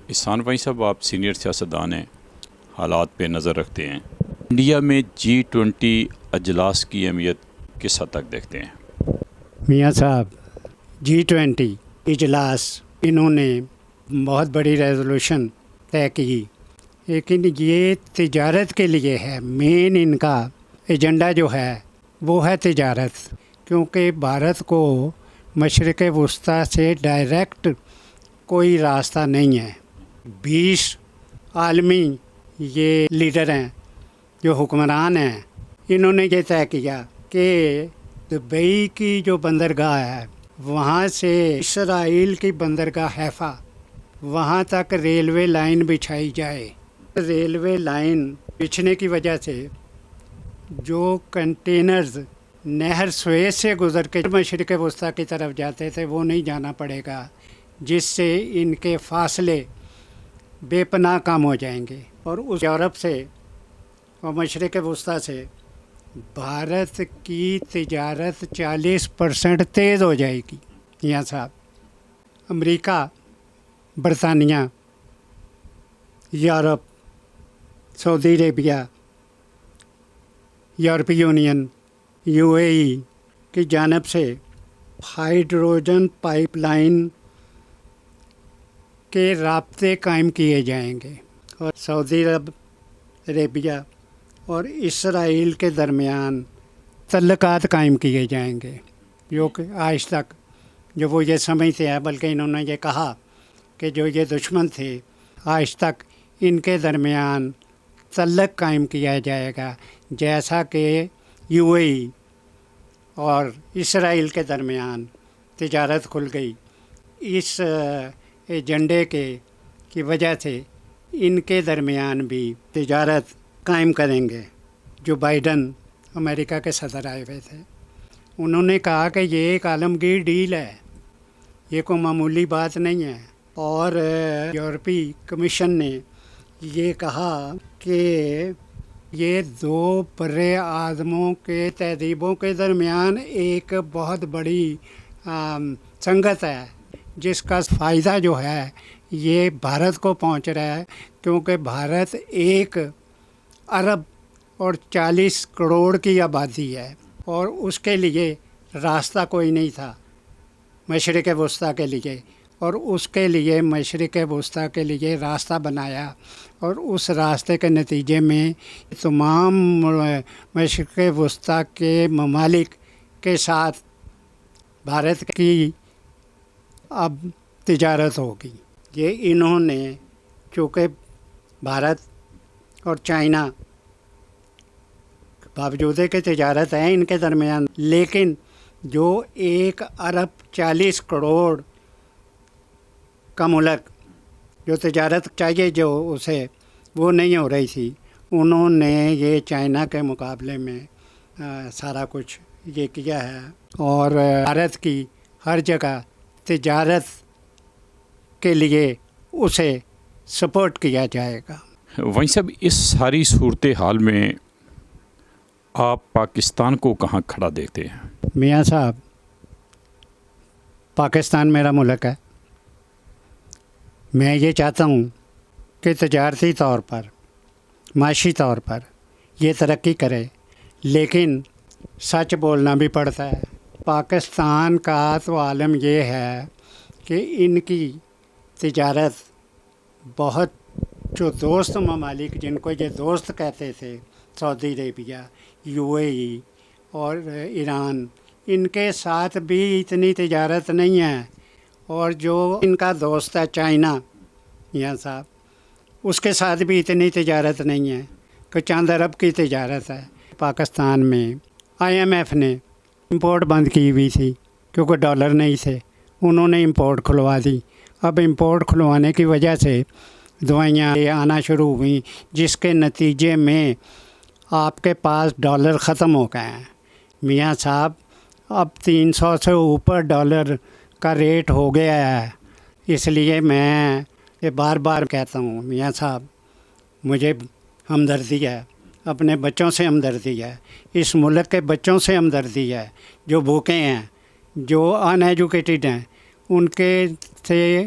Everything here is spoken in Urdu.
احسان بھائی صاحب، آپ سینئر سیاستدان ہیں، حالات پہ نظر رکھتے ہیں، انڈیا میں G20 اجلاس کی اہمیت کس حد تک دیکھتے ہیں؟ میاں صاحب، G20 اجلاس انہوں نے بہت بڑی ریزولوشن طے کی، لیکن یہ تجارت کے لیے ہے۔ مین ان کا ایجنڈا جو ہے وہ ہے تجارت، کیونکہ بھارت کو مشرق وسطیٰ سے ڈائریکٹ کوئی راستہ نہیں ہے۔ 20 عالمی یہ لیڈر ہیں جو حکمران ہیں، انہوں نے یہ طے کیا کہ دبئی کی جو بندرگاہ ہے وہاں سے اسرائیل کی بندرگاہ حیفا وہاں تک ریلوے لائن بچھائی جائے۔ ریلوے لائن بچھنے کی وجہ سے جو کنٹینرز نہر سویز سے گزر کے مشرق وسطیٰ کی طرف جاتے تھے وہ نہیں جانا پڑے گا، جس سے ان کے فاصلے بے پناہ کم ہو جائیں گے، اور اس یورپ سے اور مشرق وسطیٰ سے بھارت کی تجارت 40% تیز ہو جائے گی۔ یہاں صاحب، امریکہ، برطانیہ، یورپ، سعودی عربیہ، یورپی یونین، UAE کی جانب سے ہائیڈروجن پائپ لائن کے رابطے قائم کیے جائیں گے، اور سعودی عربیہ اور اسرائیل کے درمیان تعلقات قائم کیے جائیں گے، جو کہ آج تک جو وہ یہ سمجھتے ہیں، بلکہ انہوں نے یہ کہا کہ جو یہ دشمن تھے آج تک ان کے درمیان تعلق قائم کیا جائے گا، جیسا کہ UAE اور اسرائیل کے درمیان تجارت کھل گئی۔ اس ایجنڈے کی وجہ سے ان کے درمیان بھی تجارت قائم کریں گے۔ جو بائیڈن امریکہ کے صدر آئے ہوئے تھے، انہوں نے کہا کہ یہ ایک عالمگیر ڈیل ہے، یہ کوئی معمولی بات نہیں ہے، اور یورپی کمیشن نے یہ کہا کہ یہ دو برے اعظموں کے تہذیبوں کے درمیان ایک بہت بڑی سنگت ہے، جس کا فائدہ جو ہے یہ بھارت کو پہنچ رہا ہے، کیونکہ بھارت 1 ارب اور 40 کروڑ کی آبادی ہے، اور اس کے لیے راستہ کوئی نہیں تھا مشرق وسطیٰ کے لیے، اور اس کے لیے مشرق وسطیٰ کے لیے راستہ بنایا، اور اس راستے کے نتیجے میں تمام مشرق وسطیٰ کے ممالک کے ساتھ بھارت کی اب تجارت ہوگی۔ یہ انہوں نے، چونکہ بھارت اور چائنا باوجود کہ تجارت ہے ان کے درمیان، لیکن جو 1 ارب 40 کروڑ کا ملک جو تجارت چاہیے جو اسے، وہ نہیں ہو رہی تھی، انہوں نے یہ چائنا کے مقابلے میں سارا کچھ یہ کیا ہے، اور بھارت کی ہر جگہ تجارت کے لیے اسے سپورٹ کیا جائے گا۔ وہیں صاحب، اس ساری صورتحال میں آپ پاکستان کو کہاں کھڑا دیکھتے ہیں؟ میاں صاحب، پاکستان میرا ملک ہے، میں یہ چاہتا ہوں کہ تجارتی طور پر، معاشی طور پر یہ ترقی کرے، لیکن سچ بولنا بھی پڑتا ہے۔ پاکستان کا تو عالم یہ ہے کہ ان کی تجارت بہت، جو دوست ممالک جن کو یہ دوست کہتے تھے، سعودی عربیہ، UAE اور ایران، ان کے ساتھ بھی اتنی تجارت نہیں ہے، اور جو ان کا دوست ہے چائنا، یہاں صاحب، اس کے ساتھ بھی اتنی تجارت نہیں ہے، کہ چند ارب کی تجارت ہے۔ پاکستان میں IMF نے امپورٹ بند کی ہوئی تھی، کیونکہ ڈالر نہیں تھے، انہوں نے امپورٹ کھلوا دی۔ اب امپورٹ کھلوانے کی وجہ سے دوائیاں آنا شروع ہوئیں، جس کے نتیجے میں آپ کے پاس ڈالر ختم ہو گئے ہیں۔ میاں صاحب، اب 300 سے اوپر ڈالر کا ریٹ ہو گیا ہے، اس لیے میں یہ بار بار کہتا ہوں، میاں صاحب، مجھے ہمدردی ہے، اپنے بچوں سے ہمدردی ہے، اس ملک کے بچوں سے ہمدردی ہے، جو بھوکے ہیں، جو ان ایجوکیٹڈ ہیں، ان کے سے